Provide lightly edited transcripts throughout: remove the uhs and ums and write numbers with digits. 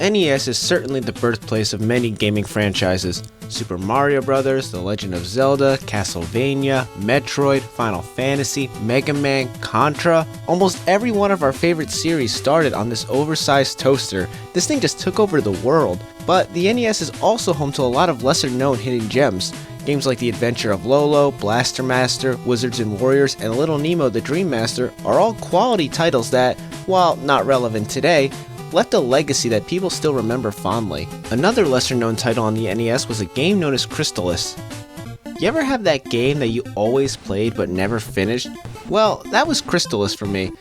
NES is certainly the birthplace of many gaming franchises. Super Mario Bros., The Legend of Zelda, Castlevania, Metroid, Final Fantasy, Mega Man, Contra. Almost every one of our favorite series started on this oversized toaster. This thing just took over the world. But the NES is also home to a lot of lesser known hidden gems. Games like The Adventure of Lolo, Blaster Master, Wizards and Warriors, and Little Nemo the Dream Master are all quality titles that, while not relevant today, left a legacy that people still remember fondly. Another lesser known title on the NES was a game known as Crystalis. You ever have that game that you always played but never finished? Well, that was Crystalis for me.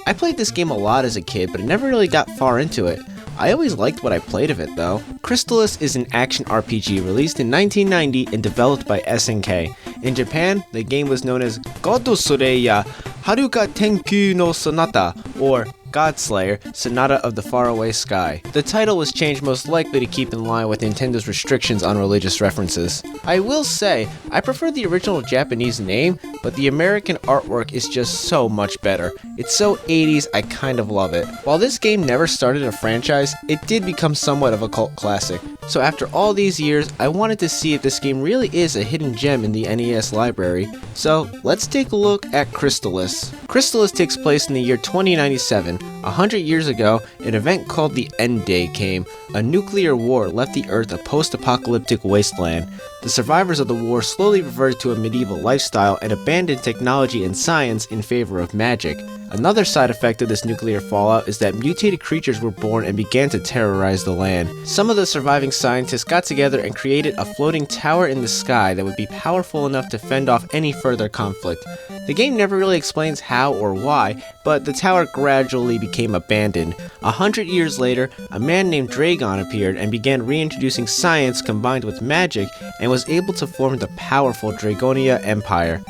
I played this game a lot as a kid, but I never really got far into it. I always liked what I played of it though. Crystalis is an action RPG released in 1990 and developed by SNK. In Japan, the game was known as Godo Soreya Haruka Tenkyu no Sonata, or Godslayer, Sonata of the Faraway Sky. The title was changed most likely to keep in line with Nintendo's restrictions on religious references. I will say, I prefer the original Japanese name, but the American artwork is just so much better. It's so 80s, I kind of love it. While this game never started a franchise, it did become somewhat of a cult classic. So after all these years, I wanted to see if this game really is a hidden gem in the NES library. So let's take a look at Crystalis. Crystalis takes place in the year 2097. 100 years ago, an event called the End Day came. A nuclear war left the Earth a post-apocalyptic wasteland. The survivors of the war slowly reverted to a medieval lifestyle and abandoned technology and science in favor of magic. Another side effect of this nuclear fallout is that mutated creatures were born and began to terrorize the land. Some of the surviving scientists got together and created a floating tower in the sky that would be powerful enough to fend off any further conflict. The game never really explains how or why, but the tower gradually became abandoned. 100 years later, a man named Dragon appeared and began reintroducing science combined with magic and was able to form the powerful Dragonia Empire.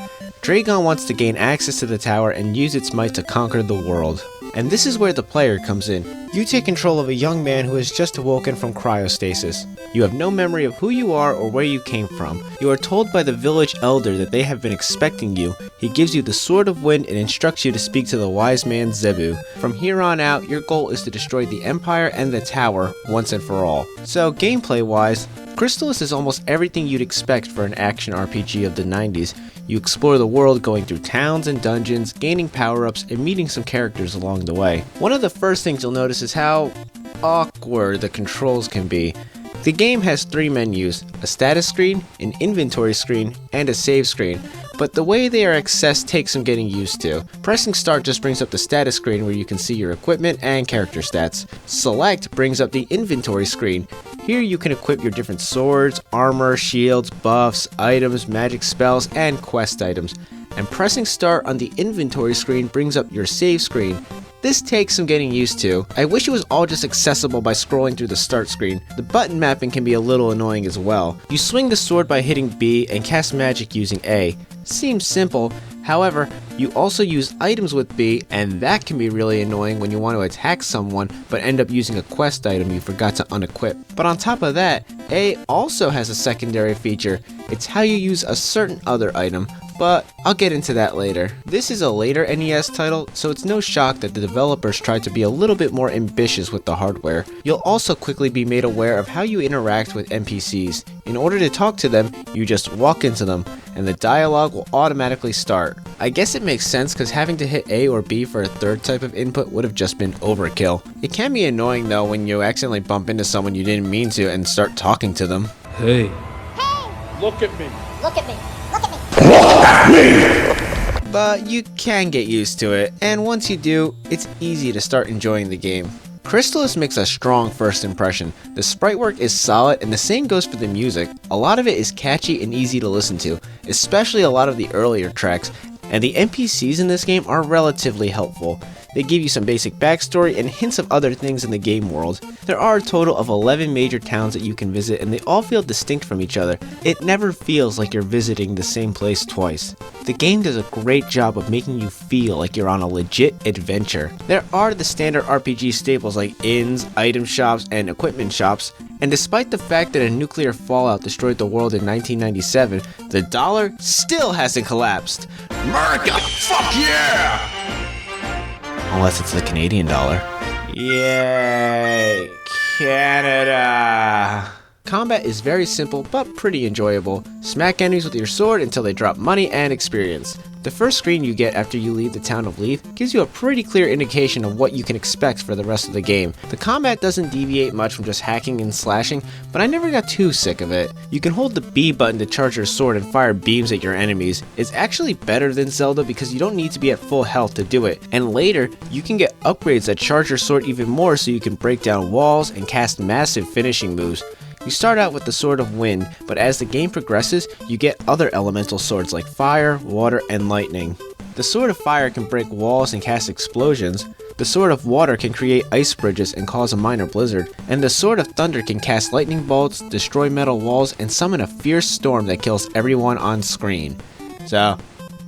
Dragon wants to gain access to the tower and use its might to conquer the world. And this is where the player comes in. You take control of a young man who has just awoken from cryostasis. You have no memory of who you are or where you came from. You are told by the village elder that they have been expecting you. He gives you the Sword of Wind and instructs you to speak to the wise man Zebu. From here on out, your goal is to destroy the Empire and the tower once and for all. So gameplay wise, Crystalis is almost everything you'd expect for an action RPG of the 90s. You explore the world going through towns and dungeons, gaining power-ups, and meeting some characters along the way. One of the first things you'll notice is how awkward the controls can be. The game has 3 menus, a status screen, an inventory screen, and a save screen, but the way they are accessed takes some getting used to. Pressing start just brings up the status screen where you can see your equipment and character stats. Select brings up the inventory screen. Here you can equip your different swords, armor, shields, buffs, items, magic spells, and quest items. And pressing start on the inventory screen brings up your save screen. This takes some getting used to. I wish it was all just accessible by scrolling through the start screen. The button mapping can be a little annoying as well. You swing the sword by hitting B and cast magic using A. Seems simple, however, you also use items with B, and that can be really annoying when you want to attack someone but end up using a quest item you forgot to unequip. But on top of that, A also has a secondary feature. It's how you use a certain other item, but I'll get into that later. This is a later NES title, so it's no shock that the developers tried to be a little bit more ambitious with the hardware. You'll also quickly be made aware of how you interact with NPCs. In order to talk to them, you just walk into them, and the dialogue will automatically start. I guess it makes sense because having to hit A or B for a third type of input would have just been overkill. It can be annoying though when you accidentally bump into someone you didn't mean to and start talking to them. Hey. Hey! Look at me. Look at me. Look at me. But you can get used to it, and once you do, it's easy to start enjoying the game. Crystalis makes a strong first impression. The sprite work is solid, and the same goes for the music. A lot of it is catchy and easy to listen to, especially a lot of the earlier tracks, and the NPCs in this game are relatively helpful. They give you some basic backstory and hints of other things in the game world. There are a total of 11 major towns that you can visit, and they all feel distinct from each other. It never feels like you're visiting the same place twice. The game does a great job of making you feel like you're on a legit adventure. There are the standard RPG staples like inns, item shops, and equipment shops, and despite the fact that a nuclear fallout destroyed the world in 1997, the dollar still hasn't collapsed. America! Fuck yeah! Unless it's the Canadian dollar. Yay! Canada. Combat is very simple but pretty enjoyable. Smack enemies with your sword until they drop money and experience. The first screen you get after you leave the town of Leaf gives you a pretty clear indication of what you can expect for the rest of the game. The combat doesn't deviate much from just hacking and slashing, but I never got too sick of it. You can hold the B button to charge your sword and fire beams at your enemies. It's actually better than Zelda because you don't need to be at full health to do it, and later you can get upgrades that charge your sword even more so you can break down walls and cast massive finishing moves. You start out with the Sword of Wind, but as the game progresses, you get other elemental swords like fire, water, and lightning. The Sword of Fire can break walls and cast explosions, the Sword of Water can create ice bridges and cause a minor blizzard, and the Sword of Thunder can cast lightning bolts, destroy metal walls, and summon a fierce storm that kills everyone on screen. So,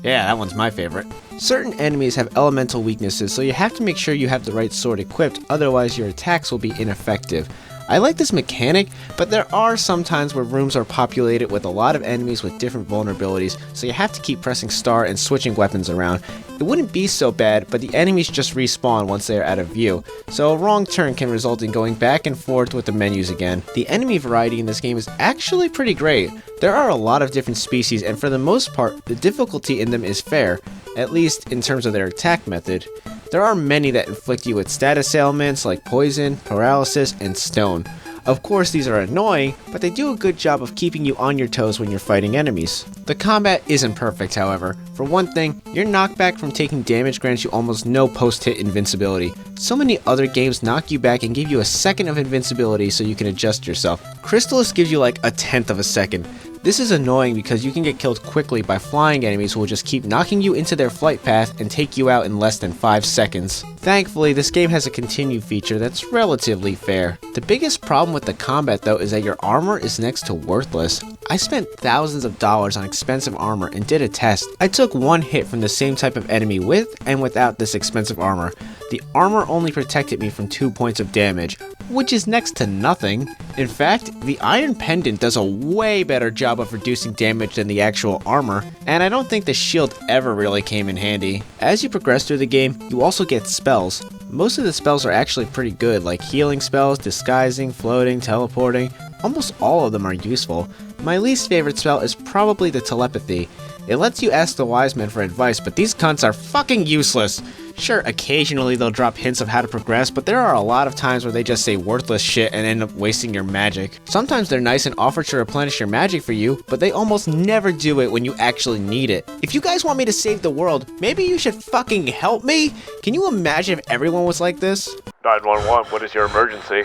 yeah, that one's my favorite. Certain enemies have elemental weaknesses, so you have to make sure you have the right sword equipped, otherwise your attacks will be ineffective. I like this mechanic, but there are some times where rooms are populated with a lot of enemies with different vulnerabilities, so you have to keep pressing star and switching weapons around. It wouldn't be so bad, but the enemies just respawn once they are out of view, so a wrong turn can result in going back and forth with the menus again. The enemy variety in this game is actually pretty great. There are a lot of different species, and for the most part, the difficulty in them is fair, at least in terms of their attack method. There are many that inflict you with status ailments like poison, paralysis, and stone. Of course, these are annoying, but they do a good job of keeping you on your toes when you're fighting enemies. The combat isn't perfect, however. For one thing, your knockback from taking damage grants you almost no post-hit invincibility. So many other games knock you back and give you a second of invincibility so you can adjust yourself. Crystalis gives you like a tenth of a second. This is annoying because you can get killed quickly by flying enemies who will just keep knocking you into their flight path and take you out in less than 5 seconds. Thankfully, this game has a continue feature that's relatively fair. The biggest problem with the combat though is that your armor is next to worthless. I spent thousands of dollars on expensive armor and did a test. I took one hit from the same type of enemy with and without this expensive armor. The armor only protected me from 2 points of damage, which is next to nothing. In fact, the iron pendant does a way better job of reducing damage than the actual armor, and I don't think the shield ever really came in handy. As you progress through the game, you also get spells. Most of the spells are actually pretty good, like healing spells, disguising, floating, teleporting. Almost all of them are useful. My least favorite spell is probably the telepathy. It lets you ask the wise men for advice, but these cunts are fucking useless. Sure, occasionally they'll drop hints of how to progress, but there are a lot of times where they just say worthless shit and end up wasting your magic. Sometimes they're nice and offer to replenish your magic for you, but they almost never do it when you actually need it. If you guys want me to save the world, maybe you should fucking help me? Can you imagine if everyone was like this? 911, what is your emergency?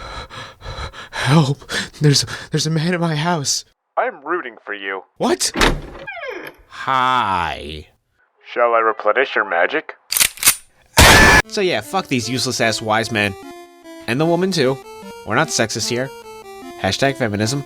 Help! There's a man in my house. I'm rooting for you. What? Hi. Shall I replenish your magic? So yeah, fuck these useless ass wise men. And the woman too. We're not sexist here. Hashtag feminism.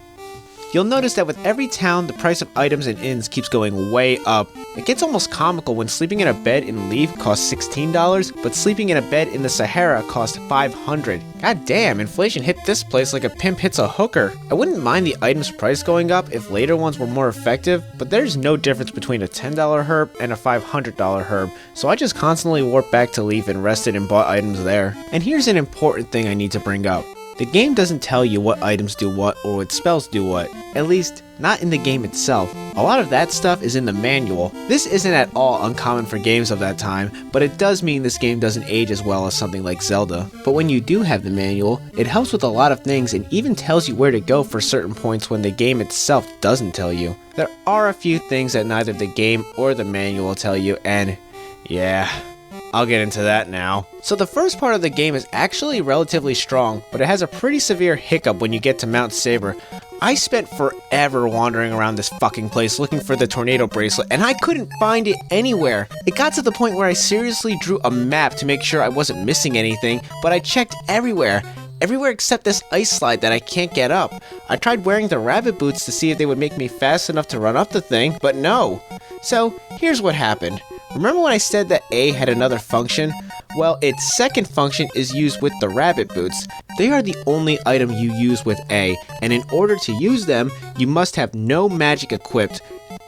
You'll notice that with every town, the price of items and inns keeps going way up. It gets almost comical when sleeping in a bed in Leaf costs $16, but sleeping in a bed in the Sahara costs $500. God damn, inflation hit this place like a pimp hits a hooker. I wouldn't mind the item's price going up if later ones were more effective, but there's no difference between a $10 herb and a $500 herb, so I just constantly warped back to Leaf and rested and bought items there. And here's an important thing I need to bring up. The game doesn't tell you what items do what or what spells do what. At least, not in the game itself. A lot of that stuff is in the manual. This isn't at all uncommon for games of that time, but it does mean this game doesn't age as well as something like Zelda. But when you do have the manual, it helps with a lot of things and even tells you where to go for certain points when the game itself doesn't tell you. There are a few things that neither the game or the manual tell you, and yeah, I'll get into that now. So the first part of the game is actually relatively strong, but it has a pretty severe hiccup when you get to Mount Saber. I spent forever wandering around this fucking place looking for the tornado bracelet, and I couldn't find it anywhere. It got to the point where I seriously drew a map to make sure I wasn't missing anything, but I checked everywhere. Everywhere except this ice slide that I can't get up. I tried wearing the rabbit boots to see if they would make me fast enough to run up the thing, but no. So, here's what happened. Remember when I said that A had another function? Well, its second function is used with the rabbit boots. They are the only item you use with A, and in order to use them, you must have no magic equipped.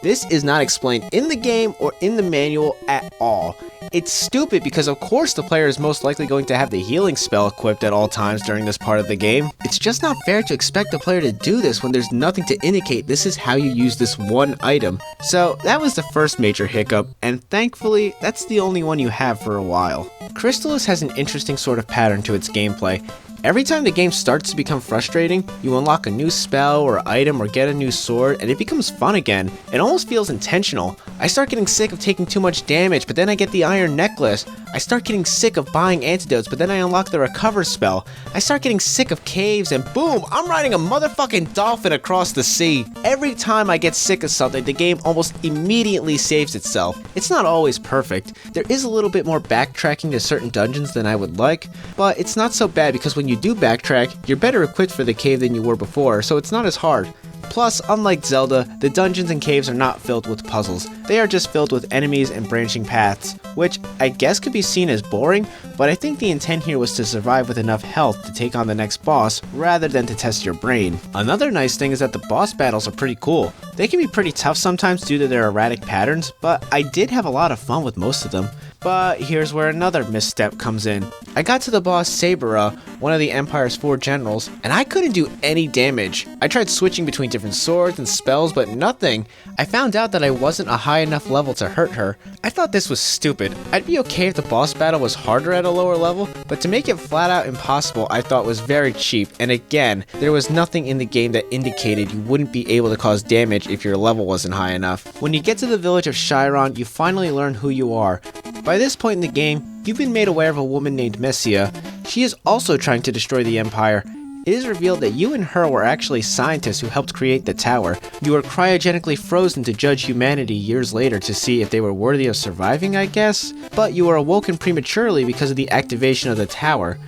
This is not explained in the game or in the manual at all. It's stupid because of course the player is most likely going to have the healing spell equipped at all times during this part of the game. It's just not fair to expect the player to do this when there's nothing to indicate this is how you use this one item. So that was the first major hiccup, and thankfully that's the only one you have for a while. Crystalis has an interesting sort of pattern to its gameplay. Every time the game starts to become frustrating, you unlock a new spell or item or get a new sword, and it becomes fun again. It almost feels intentional. I start getting sick of taking too much damage, but then I get the iron necklace. I start getting sick of buying antidotes, but then I unlock the recover spell. I start getting sick of caves, and boom, I'm riding a motherfucking dolphin across the sea. Every time I get sick of something, the game almost immediately saves itself. It's not always perfect. There is a little bit more backtracking to certain dungeons than I would like, but it's not so bad because when you do backtrack, you're better equipped for the cave than you were before, so it's not as hard. Plus, unlike Zelda, the dungeons and caves are not filled with puzzles. They are just filled with enemies and branching paths, which I guess could be seen as boring, but I think the intent here was to survive with enough health to take on the next boss, rather than to test your brain. Another nice thing is that the boss battles are pretty cool. They can be pretty tough sometimes due to their erratic patterns, but I did have a lot of fun with most of them. But here's where another misstep comes in. I got to the boss Sabera, one of the Empire's 4 generals, and I couldn't do any damage. I tried switching between different swords and spells, but nothing. I found out that I wasn't a high enough level to hurt her. I thought this was stupid. I'd be okay if the boss battle was harder at a lower level, but to make it flat out impossible I thought was very cheap, and again, there was nothing in the game that indicated you wouldn't be able to cause damage if your level wasn't high enough. When you get to the village of Chiron, you finally learn who you are. By this point in the game, you've been made aware of a woman named Messia. She is also trying to destroy the Empire. It is revealed that you and her were actually scientists who helped create the tower. You were cryogenically frozen to judge humanity years later to see if they were worthy of surviving, I guess? But you were awoken prematurely because of the activation of the tower.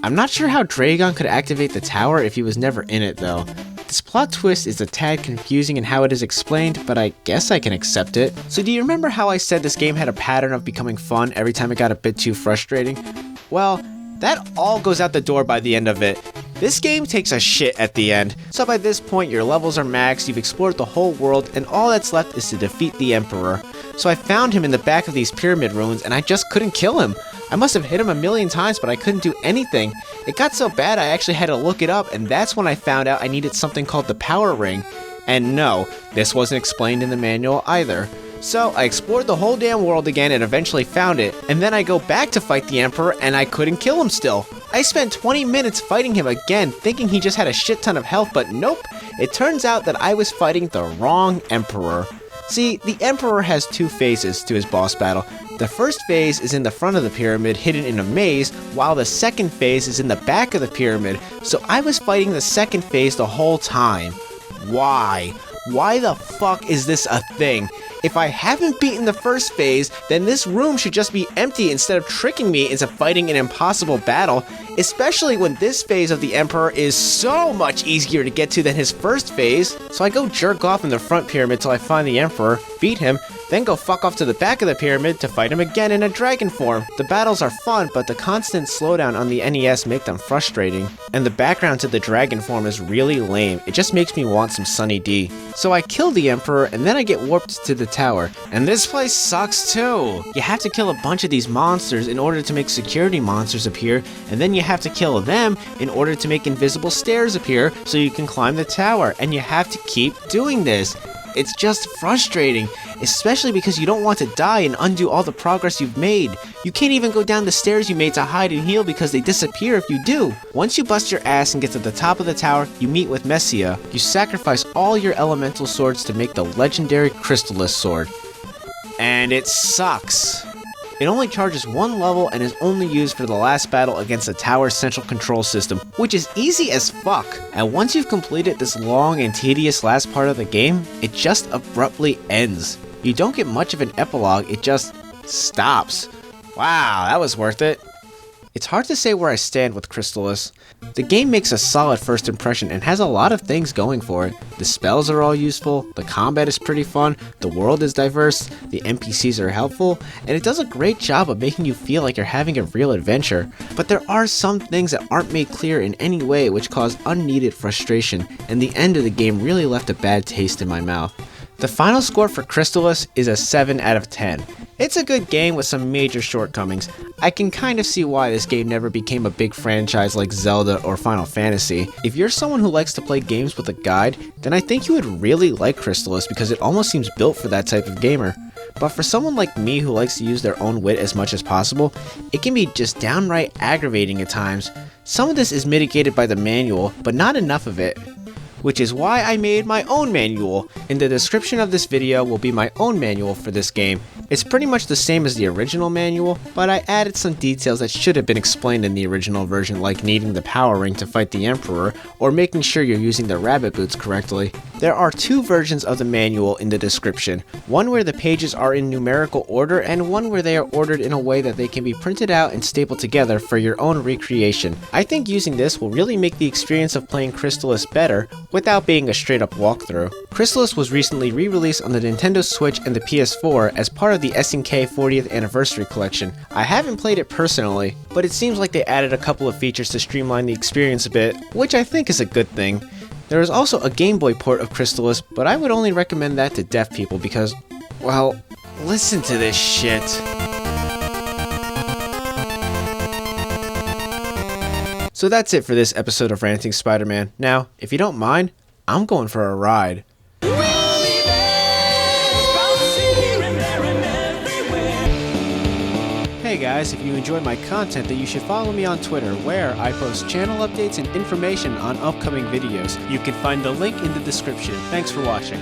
I'm not sure how Dragon could activate the tower if he was never in it though. This plot twist is a tad confusing in how it is explained, but I guess I can accept it. So do you remember how I said this game had a pattern of becoming fun every time it got a bit too frustrating? Well, that all goes out the door by the end of it. This game takes a shit at the end, so by this point your levels are maxed, you've explored the whole world, and all that's left is to defeat the Emperor. So I found him in the back of these pyramid ruins and I just couldn't kill him. I must have hit him a million times, but I couldn't do anything. It got so bad I actually had to look it up, and that's when I found out I needed something called the Power Ring. And no, this wasn't explained in the manual either. So I explored the whole damn world again and eventually found it, and then I go back to fight the Emperor and I couldn't kill him still. I spent 20 minutes fighting him again, thinking he just had a shit ton of health, but nope. It turns out that I was fighting the wrong Emperor. See, the Emperor has 2 phases to his boss battle. The first phase is in the front of the pyramid, hidden in a maze, while the second phase is in the back of the pyramid, so I was fighting the second phase the whole time. Why? Why the fuck is this a thing? If I haven't beaten the first phase, then this room should just be empty instead of tricking me into fighting an impossible battle, especially when this phase of the Emperor is so much easier to get to than his first phase. So I go jerk off in the front pyramid till I find the Emperor, beat him, then go fuck off to the back of the pyramid to fight him again in a dragon form. The battles are fun, but the constant slowdown on the NES make them frustrating. And the background to the dragon form is really lame, it just makes me want some Sunny D. So I kill the Emperor and then I get warped to the tower. And this place sucks too! You have to kill a bunch of these monsters in order to make security monsters appear, and then you have to kill them in order to make invisible stairs appear so you can climb the tower, and you have to keep doing this. It's just frustrating, especially because you don't want to die and undo all the progress you've made. You can't even go down the stairs you made to hide and heal because they disappear if you do. Once you bust your ass and get to the top of the tower, you meet with Messia. You sacrifice all your elemental swords to make the legendary Crystalis sword. And it sucks. It only charges 1 level and is only used for the last battle against the tower's central control system, which is easy as fuck. And once you've completed this long and tedious last part of the game, it just abruptly ends. You don't get much of an epilogue, it just stops. Wow, that was worth it. It's hard to say where I stand with Crystalis. The game makes a solid first impression and has a lot of things going for it. The spells are all useful, the combat is pretty fun, the world is diverse, the NPCs are helpful, and it does a great job of making you feel like you're having a real adventure. But there are some things that aren't made clear in any way which cause unneeded frustration, and the end of the game really left a bad taste in my mouth. The final score for Crystalis is a 7 out of 10. It's a good game with some major shortcomings. I can kind of see why this game never became a big franchise like Zelda or Final Fantasy. If you're someone who likes to play games with a guide, then I think you would really like Crystalis because it almost seems built for that type of gamer. But for someone like me who likes to use their own wit as much as possible, it can be just downright aggravating at times. Some of this is mitigated by the manual, but not enough of it. Which is why I made my own manual. In the description of this video will be my own manual for this game. It's pretty much the same as the original manual, but I added some details that should have been explained in the original version, like needing the power ring to fight the Emperor, or making sure you're using the rabbit boots correctly. There are two versions of the manual in the description, one where the pages are in numerical order and one where they are ordered in a way that they can be printed out and stapled together for your own recreation. I think using this will really make the experience of playing Crystalis better, without being a straight up walkthrough. Crystalis was recently re-released on the Nintendo Switch and the PS4 as part of the SNK 40th Anniversary Collection. I haven't played it personally, but it seems like they added a couple of features to streamline the experience a bit, which I think is a good thing. There is also a Game Boy port of Crystalis, but I would only recommend that to deaf people because, well, listen to this shit. So that's it for this episode of Ranting Spider-Man. Now, if you don't mind, I'm going for a ride. Hey guys, if you enjoy my content, then you should follow me on Twitter, where I post channel updates and information on upcoming videos. You can find the link in the description. Thanks for watching.